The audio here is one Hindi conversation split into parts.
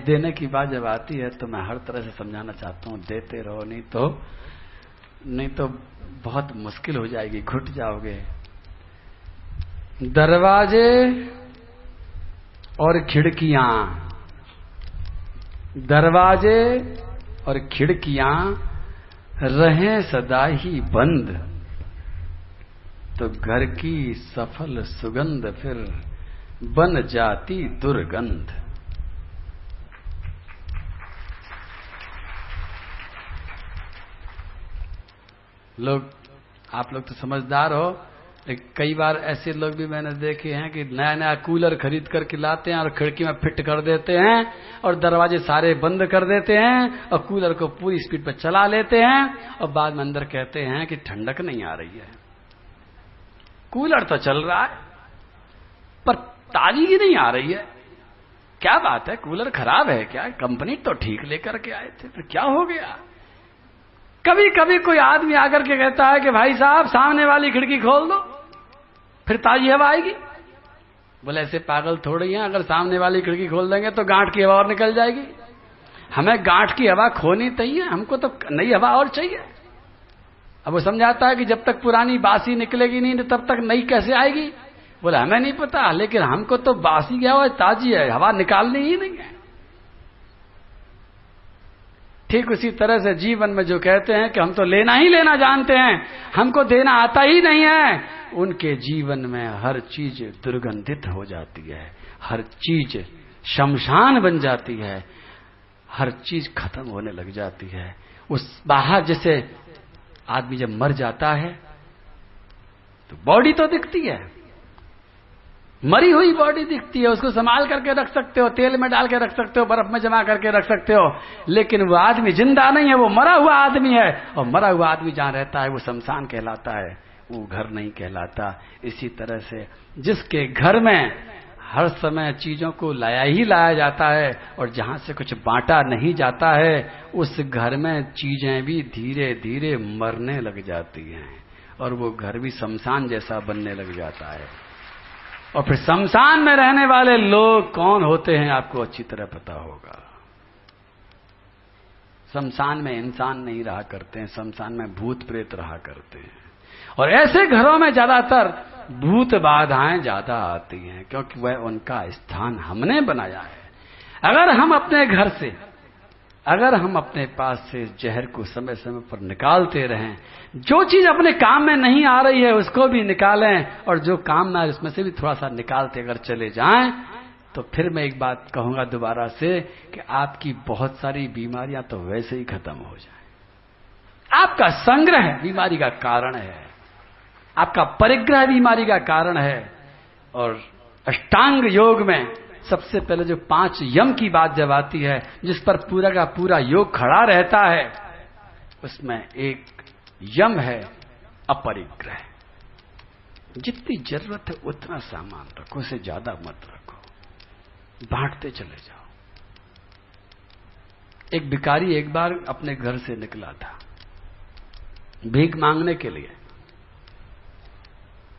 देने की बात जब आती है तो मैं हर तरह से समझाना चाहता हूँ, देते रहो, नहीं तो बहुत मुश्किल हो जाएगी, घुट जाओगे। दरवाजे और खिड़कियां, दरवाजे और खिड़कियां रहें सदा ही बंद, तो घर की सफल सुगंध फिर बन जाती दुर्गंध। आप लोग तो समझदार हो, लेकिन कई बार ऐसे लोग भी मैंने देखे हैं कि नया नया कूलर खरीद करके लाते हैं और खिड़की में फिट कर देते हैं और दरवाजे सारे बंद कर देते हैं और कूलर को पूरी स्पीड पर चला लेते हैं और बाद में अंदर कहते हैं कि ठंडक नहीं आ रही है। कूलर तो चल रहा है पर ताजगी नहीं आ रही है। क्या बात है, कूलर खराब है क्या? कंपनी तो ठीक लेकर के आए थे, फिर क्या हो गया? कभी कभी कोई आदमी आकर के कहता है कि भाई साहब सामने वाली खिड़की खोल दो, फिर ताजी हवा आएगी। बोले ऐसे पागल थोड़ी हैं, अगर सामने वाली खिड़की खोल देंगे तो गांठ की हवा और निकल जाएगी। हमें गांठ की हवा खोनी चाहिए, हमको तो नई हवा और चाहिए। अब वो समझाता है कि जब तक पुरानी बासी निकलेगी नहीं तब तक नई कैसे आएगी। बोले हमें नहीं पता, लेकिन हमको तो बासी क्या हो, ताजी है, हवा निकालनी ही नहीं है। ठीक उसी तरह से जीवन में जो कहते हैं कि हम तो लेना ही लेना जानते हैं, हमको देना आता ही नहीं है, उनके जीवन में हर चीज दुर्गंधित हो जाती है, हर चीज शमशान बन जाती है, हर चीज खत्म होने लग जाती है। उस बाहर जैसे आदमी जब मर जाता है तो बॉडी तो दिखती है, मरी हुई बॉडी दिखती है, उसको संभाल करके रख सकते हो, तेल में डाल के रख सकते हो, बर्फ में जमा करके रख सकते हो, लेकिन वो आदमी जिंदा नहीं है, वो मरा हुआ आदमी है। और मरा हुआ आदमी जहां रहता है वो शमशान कहलाता है, वो घर नहीं कहलाता। इसी तरह से जिसके घर में हर समय चीजों को लाया ही लाया जाता है और जहां से कुछ बांटा नहीं जाता है, उस घर में चीजें भी धीरे धीरे मरने लग जाती हैं और वो घर भी शमशान जैसा बनने लग जाता है। और फिर शमशान में रहने वाले लोग कौन होते हैं आपको अच्छी तरह पता होगा। शमशान में इंसान नहीं रहा करते हैं, शमशान में भूत प्रेत रहा करते हैं। और ऐसे घरों में ज्यादातर भूत बाधाएं ज्यादा आती हैं, क्योंकि वह उनका स्थान हमने बनाया है। अगर हम अपने घर से, अगर हम अपने पास से जहर को समय समय पर निकालते रहें, जो चीज अपने काम में नहीं आ रही है उसको भी निकालें, और जो काम में उसमें से भी थोड़ा सा निकालते अगर चले जाएं, तो फिर मैं एक बात कहूंगा दोबारा से कि आपकी बहुत सारी बीमारियां तो वैसे ही खत्म हो जाए। आपका संग्रह बीमारी का कारण है, आपका परिग्रह बीमारी का कारण है। और अष्टांग योग में सबसे पहले जो 5 यम की बात जब आती है, जिस पर पूरा का पूरा योग खड़ा रहता है, उसमें एक यम है अपरिग्रह। जितनी जरूरत है उतना सामान रखो, उसे ज्यादा मत रखो, बांटते चले जाओ। एक भिखारी एक बार अपने घर से निकला था भीख मांगने के लिए।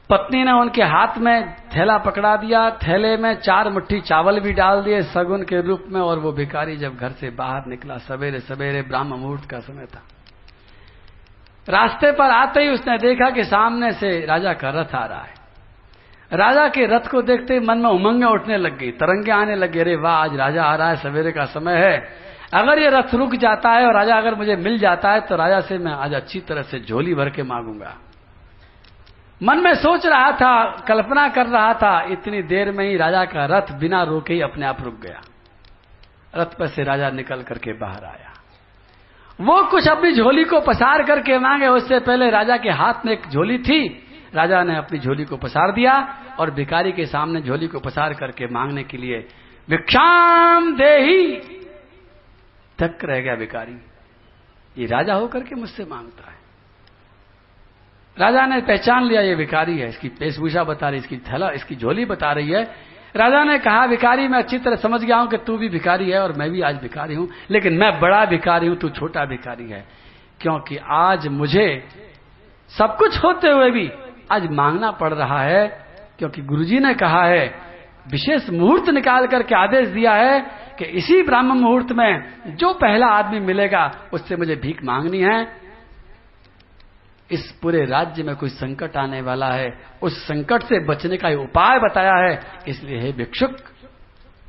पत्नी ने उनके हाथ में थैला पकड़ा दिया, थैले में 4 मुट्ठी चावल भी डाल दिए सगुन के रूप में, और वो भिखारी जब घर से बाहर निकला, सवेरे सवेरे ब्राह्म मुहूर्त का समय था, रास्ते पर आते ही उसने देखा कि सामने से राजा का रथ आ रहा है। राजा के रथ को देखते ही मन में उमंगें उठने लग गई, तरंगे आने लगे, अरे वाह आज राजा आ रहा है, सवेरे का समय है, अगर ये रथ रुक जाता है और राजा अगर मुझे मिल जाता है तो राजा से मैं आज अच्छी तरह से झोली भर के मांगूंगा। मन में सोच रहा था, कल्पना कर रहा था, इतनी देर में ही राजा का रथ बिना रोके ही अपने आप रुक गया। रथ पर से राजा निकल करके बाहर आया। वो कुछ अपनी झोली को पसार करके मांगे, उससे पहले राजा के हाथ में एक झोली थी, राजा ने अपनी झोली को पसार दिया और भिखारी के सामने झोली को पसार करके मांगने के लिए, भिक्षाम देहि, थक रह गया भिखारी, ये राजा होकर के मुझसे मांगता है। राजा ने पहचान लिया ये भिखारी है, इसकी वेशभूषा बता रही, इसकी थैला, इसकी झोली बता रही है। राजा ने कहा, भिखारी मैं अच्छी तरह समझ गया हूं कि तू भी भिखारी है और मैं भी आज भिखारी हूं, लेकिन मैं बड़ा भिखारी हूं, तू छोटा भिखारी है, क्योंकि आज मुझे सब कुछ होते हुए भी आज मांगना पड़ रहा है, क्योंकि गुरुजी ने कहा है विशेष मुहूर्त निकाल करके आदेश दिया है कि इसी ब्राह्मण मुहूर्त में जो पहला आदमी मिलेगा उससे मुझे भीख मांगनी है। इस पूरे राज्य में कोई संकट आने वाला है, उस संकट से बचने का उपाय बताया है। इसलिए हे भिक्षुक,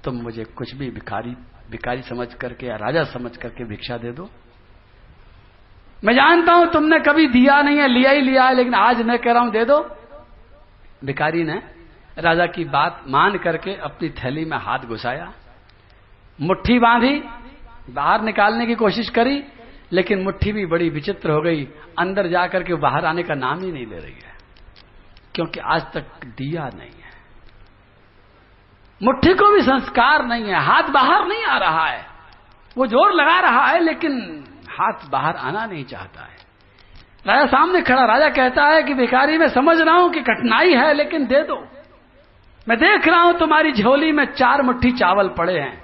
तुम मुझे कुछ भी भिखारी समझ करके या राजा समझ करके भिक्षा दे दो। मैं जानता हूं तुमने कभी दिया नहीं है, लिया ही लिया है, लेकिन आज मैं कह रहा हूं दे दो। भिखारी ने राजा की बात मान करके अपनी थैली में हाथ घुसाया, मुट्ठी बांधी, बाहर निकालने की कोशिश करी, लेकिन मुट्ठी भी बड़ी विचित्र हो गई। अंदर जाकर के बाहर आने का नाम ही नहीं ले रही है, क्योंकि आज तक दिया नहीं है। मुट्ठी को भी संस्कार नहीं है, हाथ बाहर नहीं आ रहा है। वो जोर लगा रहा है लेकिन हाथ बाहर आना नहीं चाहता है। राजा सामने खड़ा, राजा कहता है कि भिखारी, मैं समझ रहा हूं कि कठिनाई है, लेकिन दे दो। मैं देख रहा हूं तुम्हारी झोली में 4 मुट्ठी चावल पड़े हैं,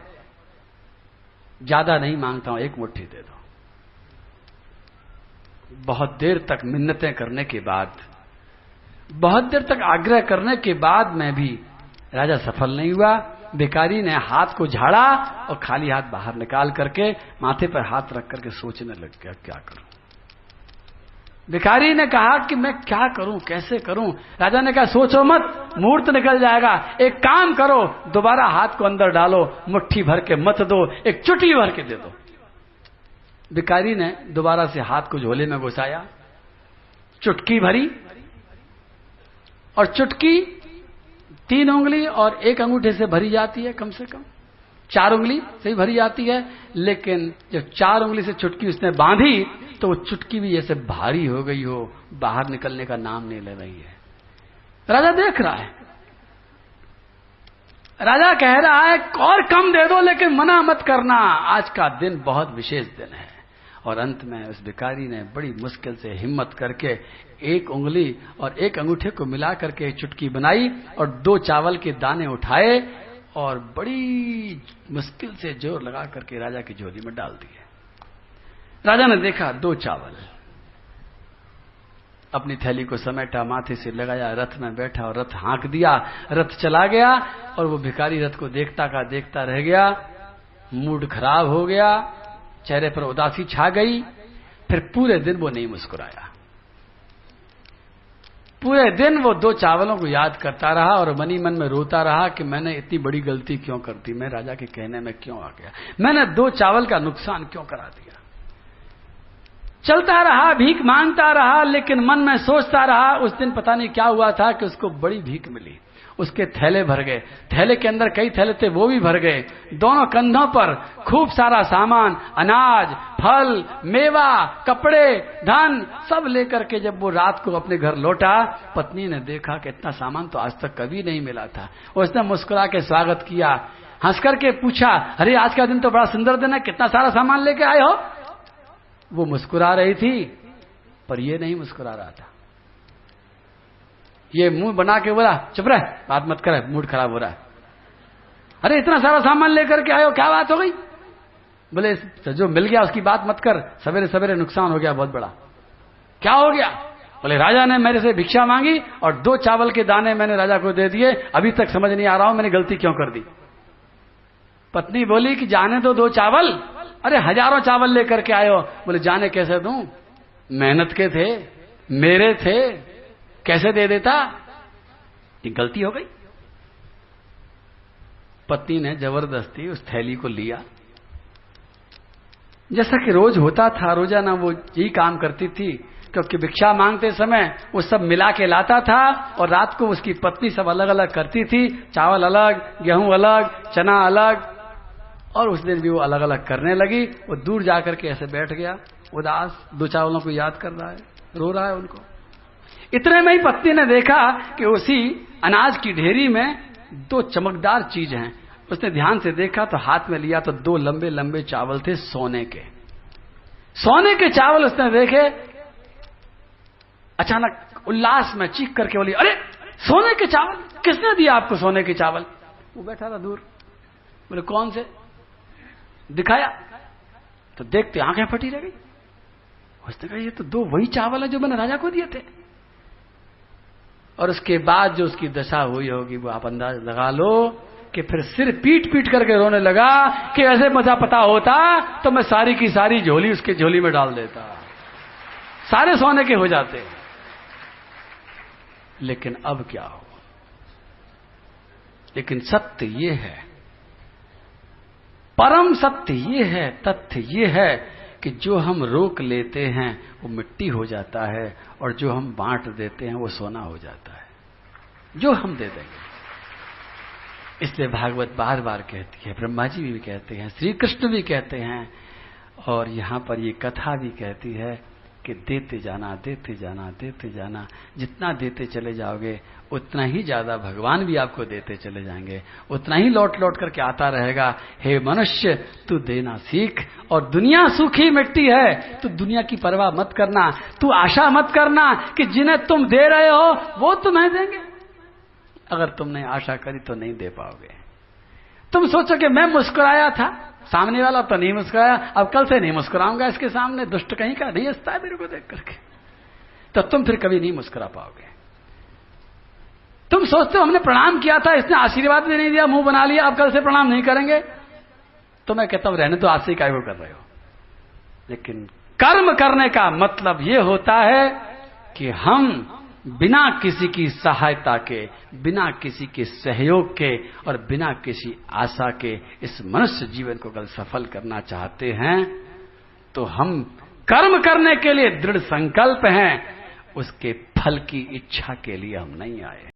ज्यादा नहीं मांगता हूं, 1 मुट्ठी दे दो। बहुत देर तक मिन्नतें करने के बाद, बहुत देर तक आग्रह करने के बाद में भी राजा सफल नहीं हुआ। भिखारी ने हाथ को झाड़ा और खाली हाथ बाहर निकाल करके माथे पर हाथ रख करके सोचने लग गया, क्या करूं। भिखारी ने कहा कि मैं क्या करूं, कैसे करूं। राजा ने कहा, सोचो मत, मुहूर्त निकल जाएगा। एक काम करो, दोबारा हाथ को अंदर डालो, मुट्ठी भर के मत दो, एक चुटकी भर के दे दो। भिखारी ने दोबारा से हाथ को झोले में घुसाया, चुटकी भरी, और चुटकी 3 उंगली और 1 अंगूठे से भरी जाती है, कम से कम 4 उंगली से ही भरी जाती है। लेकिन जब 4 उंगली से चुटकी उसने बांधी तो वो चुटकी भी जैसे भारी हो गई हो, बाहर निकलने का नाम नहीं ले रही है। राजा देख रहा है, राजा कह रहा है और कम दे दो, लेकिन मना मत करना, आज का दिन बहुत विशेष दिन है। और अंत में उस भिखारी ने बड़ी मुश्किल से हिम्मत करके 1 उंगली और 1 अंगूठे को मिला करके चुटकी बनाई और 2 चावल के दाने उठाए और बड़ी मुश्किल से जोर लगा करके राजा की झोली में डाल दिए। राजा ने देखा 2 चावल, अपनी थैली को समेटा, माथे से लगाया, रथ में बैठा और रथ हाँक दिया। रथ चला गया और वो भिखारी रथ को देखता का देखता रह गया। मूड खराब हो गया, चेहरे पर उदासी छा गई। फिर पूरे दिन वो नहीं मुस्कुराया। पूरे दिन वो 2 चावलों को याद करता रहा और मनी मन में रोता रहा कि मैंने इतनी बड़ी गलती क्यों कर दी, मैं राजा के कहने में क्यों आ गया, मैंने 2 चावल का नुकसान क्यों करा दिया। चलता रहा, भीख मांगता रहा, लेकिन मन में सोचता रहा। उस दिन पता नहीं क्या हुआ था कि उसको बड़ी भीख मिली, उसके थैले भर गए, थैले के अंदर कई थैले थे वो भी भर गए। दोनों कंधों पर खूब सारा सामान, अनाज, फल, मेवा, कपड़े, धन सब लेकर के जब वो रात को अपने घर लौटा, पत्नी ने देखा कि इतना सामान तो आज तक कभी नहीं मिला था। उसने मुस्कुरा के स्वागत किया, हंस करके पूछा, अरे आज का दिन तो बड़ा सुंदर दिन है, कितना सारा सामान लेके आए हो। वो मुस्कुरा रही थी, पर ये नहीं मुस्कुरा रहा था। ये मुंह बना के बोला, चुप रह, बात मत कर, मूड खराब हो रहा है। अरे इतना सारा सामान लेकर के आए हो, क्या बात हो गई। बोले जो मिल गया उसकी बात मत कर, सवेरे सवेरे नुकसान हो गया बहुत बड़ा। क्या हो गया। बोले राजा ने मेरे से भिक्षा मांगी और 2 चावल के दाने मैंने राजा को दे दिए, अभी तक समझ नहीं आ रहा हूं मैंने गलती क्यों कर दी। पत्नी बोली कि जाने दो 2 चावल, अरे हजारों चावल लेकर के आए हो। बोले जाने कैसे दूं, मेहनत के थे, मेरे थे, कैसे दे देता, ये गलती हो गई। पत्नी ने जबरदस्ती उस थैली को लिया, जैसा कि रोज होता था, रोजाना वो यही काम करती थी, क्योंकि भिक्षा मांगते समय वो सब मिला के लाता था और रात को उसकी पत्नी सब अलग अलग करती थी, चावल अलग, गेहूं अलग, चना अलग। और उस दिन भी वो अलग अलग करने लगी। वो दूर जाकर के ऐसे बैठ गया, उदास, 2 चावलों को याद कर रहा है, रो रहा है उनको। इतने में ही पत्नी ने देखा कि उसी अनाज की ढेरी में 2 चमकदार चीज हैं। उसने ध्यान से देखा तो हाथ में लिया तो 2 लंबे लंबे चावल थे, सोने के। सोने के चावल उसने देखे, अचानक उल्लास में चीख करके बोली, अरे सोने के चावल, किसने दिया आपको सोने के चावल। वो बैठा था दूर। बोले कौन से, दिखाया तो देखते आंखें फटी रह गई। उसने कहा ये तो 2 वही चावल है जो मैंने राजा को दिए थे। और उसके बाद जो उसकी दशा हुई होगी वो आप अंदाज लगा लो कि फिर सिर पीट पीट करके रोने लगा कि ऐसे मुझे पता होता तो मैं सारी की सारी झोली उसके झोली में डाल देता, सारे सोने के हो जाते। लेकिन अब क्या हो? लेकिन सत्य ये है, परम सत्य ये है, तथ्य ये है कि जो हम रोक लेते हैं वो मिट्टी हो जाता है और जो हम बांट देते हैं वो सोना हो जाता है, जो हम दे देंगे। इसलिए भागवत बार बार कहती है, ब्रह्मा जी भी कहते हैं, श्री कृष्ण भी कहते हैं, और यहां पर ये कथा भी कहती है कि देते जाना, देते जाना, देते जाना। जितना देते चले जाओगे उतना ही ज्यादा भगवान भी आपको देते चले जाएंगे, उतना ही लौट लौट करके आता रहेगा। हे मनुष्य, तू देना सीख, और दुनिया सूखी मिट्टी है, तू दुनिया की परवाह मत करना, तू आशा मत करना कि जिन्हें तुम दे रहे हो वो तुम्हें देंगे। अगर तुमने आशा करी तो नहीं दे पाओगे। तुम सोचो कि मैं मुस्कुराया था, सामने वाला तो नहीं मुस्कुराया, अब कल से नहीं मुस्कुराऊंगा इसके सामने, दुष्ट कहीं का नहीं हंसता है मेरे को देख करके, तो तुम फिर कभी नहीं मुस्कुरा पाओगे। तुम सोचते हो हमने प्रणाम किया था, इसने आशीर्वाद भी नहीं दिया, मुंह बना लिया, अब कल से प्रणाम नहीं करेंगे, तो मैं कहता हूं रहने तो आज से ही काय कर रहे हो। लेकिन कर्म करने का मतलब यह होता है कि हम बिना किसी की सहायता के, बिना किसी के सहयोग के और बिना किसी आशा के इस मनुष्य जीवन को अगर सफल करना चाहते हैं तो हम कर्म करने के लिए दृढ़ संकल्प हैं, उसके फल की इच्छा के लिए हम नहीं आए।